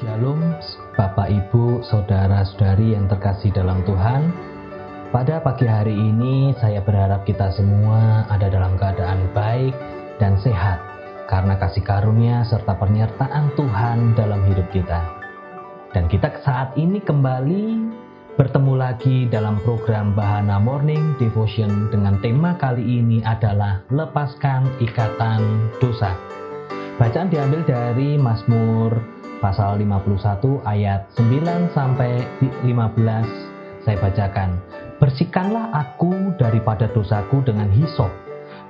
Shalom, Bapak Ibu, Saudara-saudari yang terkasih dalam Tuhan. Pada pagi hari ini saya berharap kita semua ada dalam keadaan baik dan sehat karena kasih karunia serta penyertaan Tuhan dalam hidup kita. Dan kita saat ini kembali bertemu lagi dalam program Bahana Morning Devotion dengan tema kali ini adalah Lepaskan Ikatan Dosa. Bacaan diambil dari Mazmur pasal 51 ayat 9 sampai 15. Saya bacakan. Bersihkanlah aku daripada dosaku dengan hisop,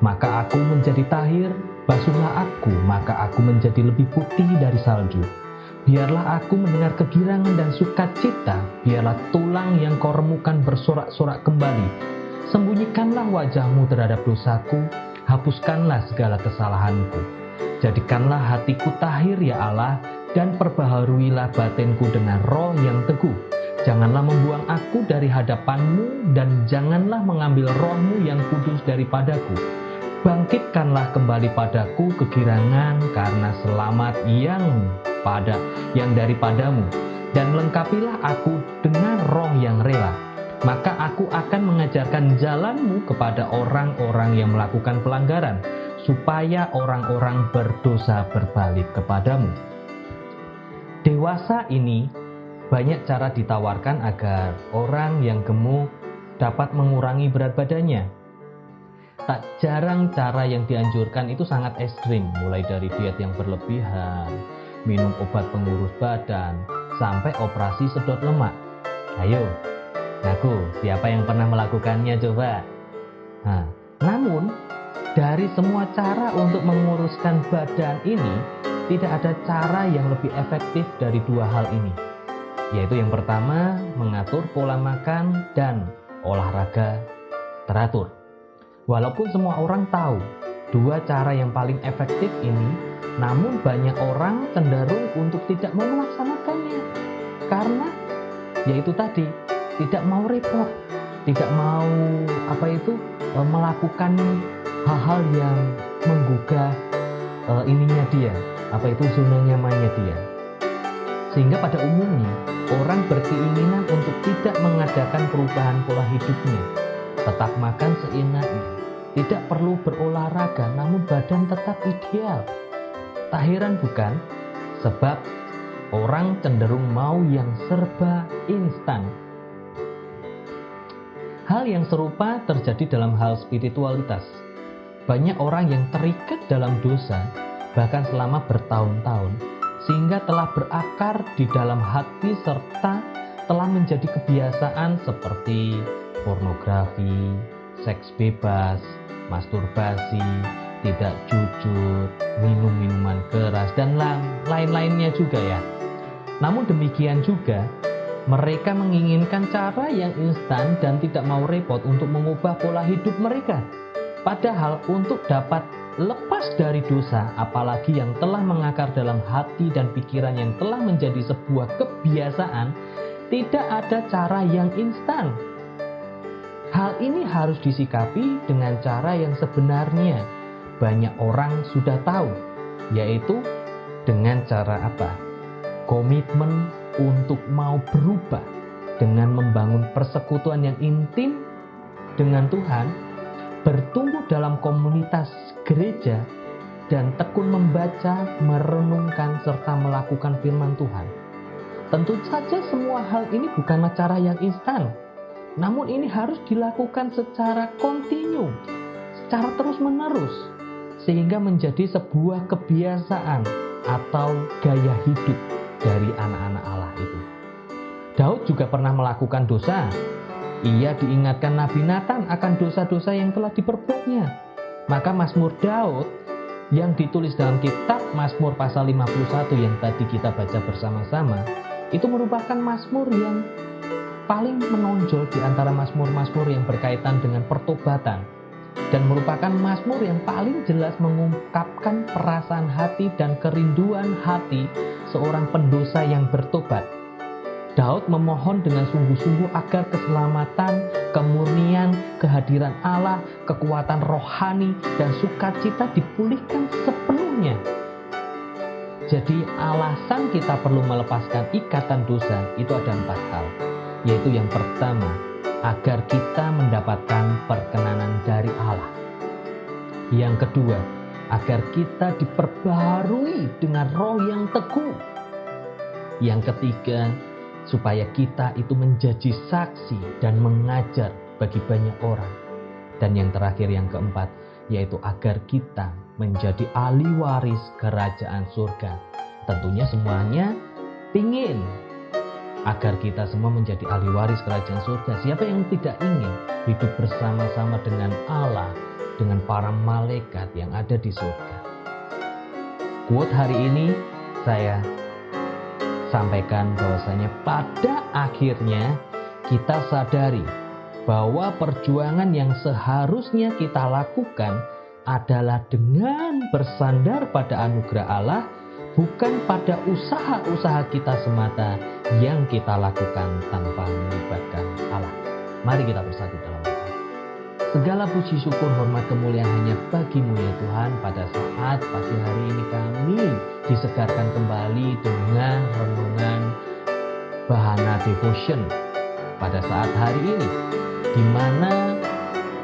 maka aku menjadi tahir. Basuhlah aku, maka aku menjadi lebih putih dari salju. Biarlah aku mendengar kegirangan dan sukacita, biarlah tulang yang kau remukan bersorak-sorak kembali. Sembunyikanlah wajahmu terhadap dosaku, hapuskanlah segala kesalahanku. Jadikanlah hatiku tahir ya Allah, dan perbaharuilah batinku dengan roh yang teguh. Janganlah membuang aku dari hadapanmu, dan janganlah mengambil rohmu yang kudus daripadaku. Bangkitkanlah kembali padaku kegirangan karena selamat yang daripadamu, dan lengkapilah aku dengan roh yang rela. Maka aku akan mengajarkan jalanmu kepada orang-orang yang melakukan pelanggaran, supaya orang-orang berdosa berbalik kepadamu. Dewasa ini banyak cara ditawarkan agar orang yang gemuk dapat mengurangi berat badannya. Tak jarang cara yang dianjurkan itu sangat ekstrim, mulai dari diet yang berlebihan, minum obat pengurus badan, sampai operasi sedot lemak. Ayo, ngaku siapa yang pernah melakukannya coba? Namun, dari semua cara untuk menguruskan badan ini, tidak ada cara yang lebih efektif dari dua hal ini, yaitu yang pertama, mengatur pola makan dan olahraga teratur. Walaupun semua orang tahu dua cara yang paling efektif ini, namun banyak orang cenderung untuk tidak mau melaksanakannya. Karena, yaitu tadi, tidak mau repot, tidak mau melakukan hal-hal yang menggugah zona nyamannya dia. Sehingga pada umumnya orang berkeinginan untuk tidak mengadakan perubahan pola hidupnya, tetap makan seenaknya, tidak perlu berolahraga namun badan tetap ideal. Tak heran bukan? Sebab orang cenderung mau yang serba instan. Hal yang serupa terjadi dalam hal spiritualitas. Banyak orang yang terikat dalam dosa bahkan selama bertahun-tahun, sehingga telah berakar di dalam hati serta telah menjadi kebiasaan seperti pornografi, seks bebas, masturbasi, tidak jujur, minum minuman keras, dan lain-lainnya juga ya. Namun demikian juga, mereka menginginkan cara yang instan dan tidak mau repot untuk mengubah pola hidup mereka. Padahal untuk dapat lepas dari dosa, apalagi yang telah mengakar dalam hati dan pikiran yang telah menjadi sebuah kebiasaan, tidak ada cara yang instan. Hal ini harus disikapi dengan cara yang sebenarnya banyak orang sudah tahu, yaitu dengan cara apa? Komitmen untuk mau berubah dengan membangun persekutuan yang intim dengan Tuhan, bertumbuh dalam komunitas gereja, dan tekun membaca, merenungkan, serta melakukan firman Tuhan. Tentu saja semua hal ini bukanlah cara yang instan, namun ini harus dilakukan secara kontinu, secara terus-menerus, sehingga menjadi sebuah kebiasaan atau gaya hidup dari anak-anak Allah itu. Daud juga pernah melakukan dosa. Ia diingatkan Nabi Nathan akan dosa-dosa yang telah diperbuatnya. Maka Mazmur Daud yang ditulis dalam kitab Mazmur pasal 51 yang tadi kita baca bersama-sama, itu merupakan mazmur yang paling menonjol di antara mazmur-mazmur yang berkaitan dengan pertobatan, dan merupakan mazmur yang paling jelas mengungkapkan perasaan hati dan kerinduan hati seorang pendosa yang bertobat. Daud memohon dengan sungguh-sungguh agar keselamatan, kemurnian, kehadiran Allah, kekuatan rohani, dan sukacita dipulihkan sepenuhnya. Jadi alasan kita perlu melepaskan ikatan dosa itu ada 4 hal. Yaitu yang pertama, agar kita mendapatkan perkenanan dari Allah. Yang kedua, agar kita diperbaharui dengan roh yang teguh. Yang ketiga, supaya kita itu menjadi saksi dan mengajar bagi banyak orang. Dan yang terakhir, yang keempat, yaitu agar kita menjadi ahli waris kerajaan surga. Tentunya semuanya ingin agar kita semua menjadi ahli waris kerajaan surga. Siapa yang tidak ingin hidup bersama-sama dengan Allah, dengan para malaikat yang ada di surga? Quote hari ini saya sampaikan bahwasanya pada akhirnya kita sadari bahwa perjuangan yang seharusnya kita lakukan adalah dengan bersandar pada anugerah Allah, bukan pada usaha-usaha kita semata yang kita lakukan tanpa melibatkan Allah. Mari kita bersatu dalam doa. Segala puji syukur hormat kemuliaan hanya bagi-Mu ya Tuhan. Pada saat pagi hari ini kami disegarkan kembali dengan renungan Bahana Devotion pada saat hari ini, di mana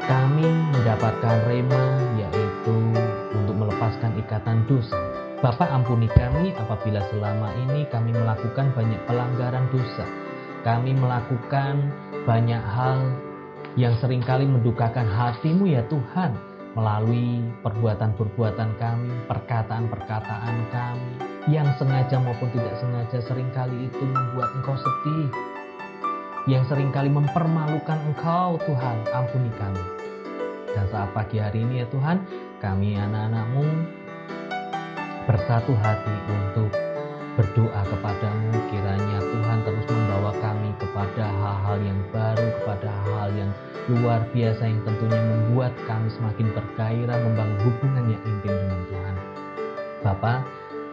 kami mendapatkan rema, yaitu untuk melepaskan ikatan dosa. Bapa, ampuni kami apabila selama ini kami melakukan banyak pelanggaran dosa. Kami melakukan banyak hal yang seringkali mendukakan hati-Mu ya Tuhan, melalui perbuatan-perbuatan kami, perkataan-perkataan kami, yang sengaja maupun tidak sengaja seringkali itu membuat Engkau sedih, yang seringkali mempermalukan Engkau. Tuhan, ampuni kami. Dan saat pagi hari ini ya Tuhan, kami anak-anak-Mu bersatu hati untuk berdoa kepadamu, kiranya Tuhan terus membawa kami kepada hal-hal yang baru, kepada hal yang luar biasa yang tentunya membuat kami semakin bergairah membangun hubungan yang intim dengan Tuhan. Bapa,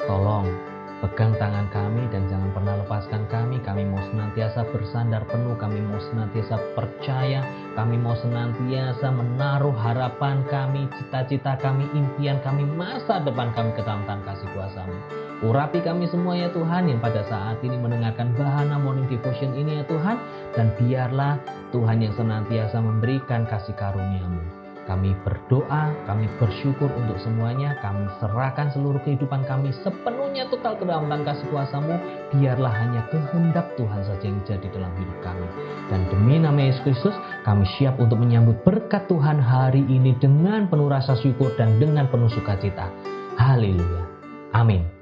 tolong pegang tangan kami dan jangan pernah lepaskan kami. Kami mau senantiasa bersandar penuh, kami mau senantiasa percaya, kami mau senantiasa menaruh harapan kami, cita-cita kami, impian kami, masa depan kami ke dalam tangan kasih kuasa-Mu. Urapi kami semua ya Tuhan yang pada saat ini mendengarkan Bahana Morning Devotion ini ya Tuhan. Dan biarlah Tuhan yang senantiasa memberikan kasih karunia-Mu. Kami berdoa, kami bersyukur untuk semuanya. Kami serahkan seluruh kehidupan kami sepenuhnya total ke dalam tangan kasih kuasa-Mu. Biarlah hanya kehendak Tuhan saja yang jadi dalam hidup kami. Dan demi nama Yesus Kristus, kami siap untuk menyambut berkat Tuhan hari ini dengan penuh rasa syukur dan dengan penuh sukacita. Haleluya. Amin.